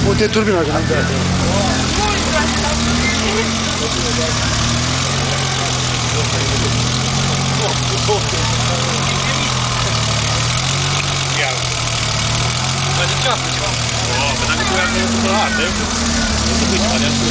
Multe turbina că n-am dat. Dar de ce a făcut ceva? Păi dacă tu ai să la artă, nu se pui ceva de-a spus.